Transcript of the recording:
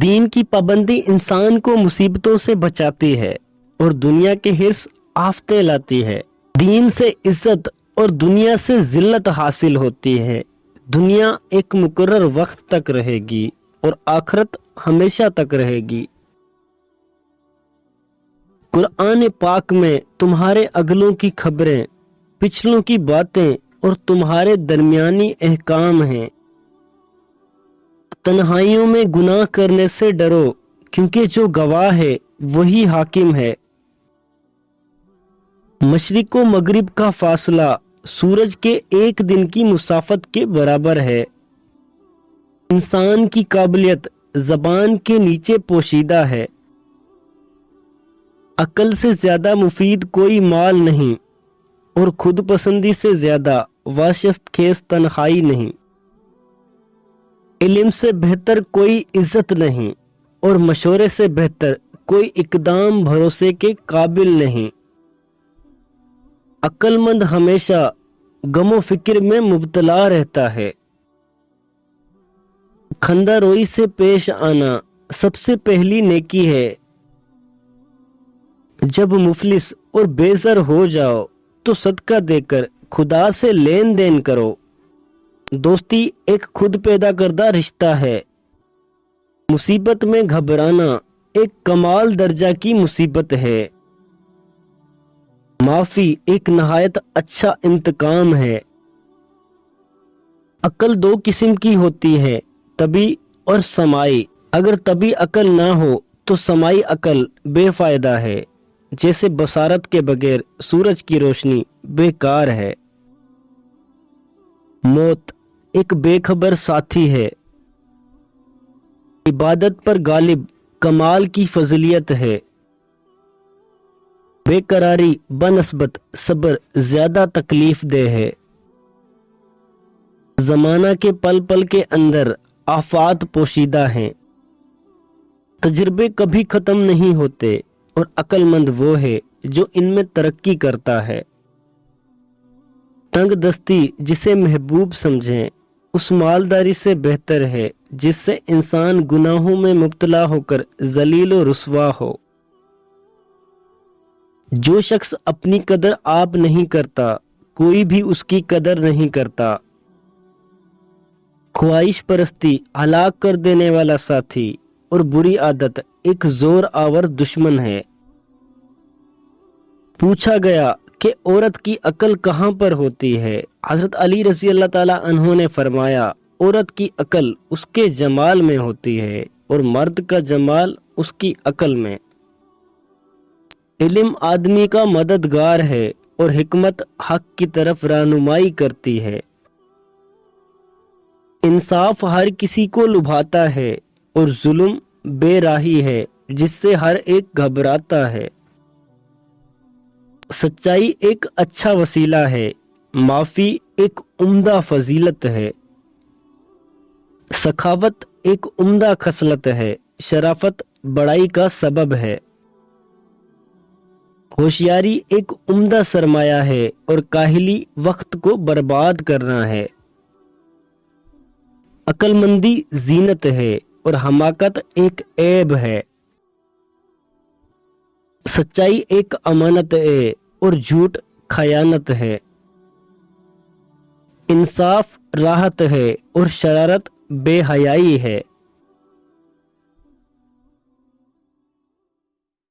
دین کی پابندی انسان کو مصیبتوں سے بچاتی ہے اور دنیا کے حرص آفتیں لاتی ہے۔ دین سے عزت اور دنیا سے ذلت حاصل ہوتی ہے۔ دنیا ایک مقرر وقت تک رہے گی اور آخرت ہمیشہ تک رہے گی۔ قرآن پاک میں تمہارے اگلوں کی خبریں، پچھلوں کی باتیں اور تمہارے درمیانی احکام ہیں۔ تنہائیوں میں گناہ کرنے سے ڈرو، کیونکہ جو گواہ ہے وہی حاکم ہے۔ مشرق و مغرب کا فاصلہ سورج کے ایک دن کی مسافت کے برابر ہے۔ انسان کی قابلیت زبان کے نیچے پوشیدہ ہے۔ عقل سے زیادہ مفید کوئی مال نہیں اور خود پسندی سے زیادہ وحشت خیز تنہائی نہیں۔ علم سے بہتر کوئی عزت نہیں اور مشورے سے بہتر کوئی اقدام بھروسے کے قابل نہیں۔ عقل مند ہمیشہ غم و فکر میں مبتلا رہتا ہے۔ خندہ روئی سے پیش آنا سب سے پہلی نیکی ہے۔ جب مفلس اور بے زر ہو جاؤ تو صدقہ دے کر خدا سے لین دین کرو۔ دوستی ایک خود پیدا کردہ رشتہ ہے۔ مصیبت میں گھبرانا ایک کمال درجہ کی مصیبت ہے۔ معافی ایک نہایت اچھا انتقام ہے۔ عقل دو قسم کی ہوتی ہے، طبی اور سماعی۔ اگر طبی عقل نہ ہو تو سماعی عقل بے فائدہ ہے، جیسے بصارت کے بغیر سورج کی روشنی بیکار ہے۔ موت ایک بے خبر ساتھی ہے۔ عبادت پر غالب کمال کی فضیلت ہے۔ بے قراری بنسبت صبر زیادہ تکلیف دہ ہے۔ زمانہ کے پل پل کے اندر آفات پوشیدہ ہیں۔ تجربے کبھی ختم نہیں ہوتے اور عقل مند وہ ہے جو ان میں ترقی کرتا ہے۔ تنگ دستی جسے محبوب سمجھیں اس مالداری سے بہتر ہے جس سے انسان گناہوں میں مبتلا ہو کر ذلیل و رسوا ہو۔ جو شخص اپنی قدر آپ نہیں کرتا کوئی بھی اس کی قدر نہیں کرتا۔ خواہش پرستی ہلاک کر دینے والا ساتھی اور بری عادت ایک زور آور دشمن ہے۔ پوچھا گیا کہ عورت کی عقل کہاں پر ہوتی ہے؟ حضرت علی رضی اللہ تعالی عنہ نے فرمایا، عورت کی عقل اس کے جمال میں ہوتی ہے اور مرد کا جمال اس کی عقل میں۔ علم آدمی کا مددگار ہے اور حکمت حق کی طرف رہنمائی کرتی ہے۔ انصاف ہر کسی کو لبھاتا ہے اور ظلم بے راہی ہے جس سے ہر ایک گھبراتا ہے۔ سچائی ایک اچھا وسیلہ ہے، معافی ایک عمدہ فضیلت ہے۔ سخاوت ایک عمدہ خصلت ہے، شرافت بڑائی کا سبب ہے۔ ہوشیاری ایک عمدہ سرمایہ ہے اور کاہلی وقت کو برباد کرنا ہے۔ عقل مندی زینت ہے اور حماقت ایک عیب ہے۔ سچائی ایک امانت ہے اور جھوٹ خیانت ہے۔ انصاف راحت ہے اور شرارت بے حیائی ہے۔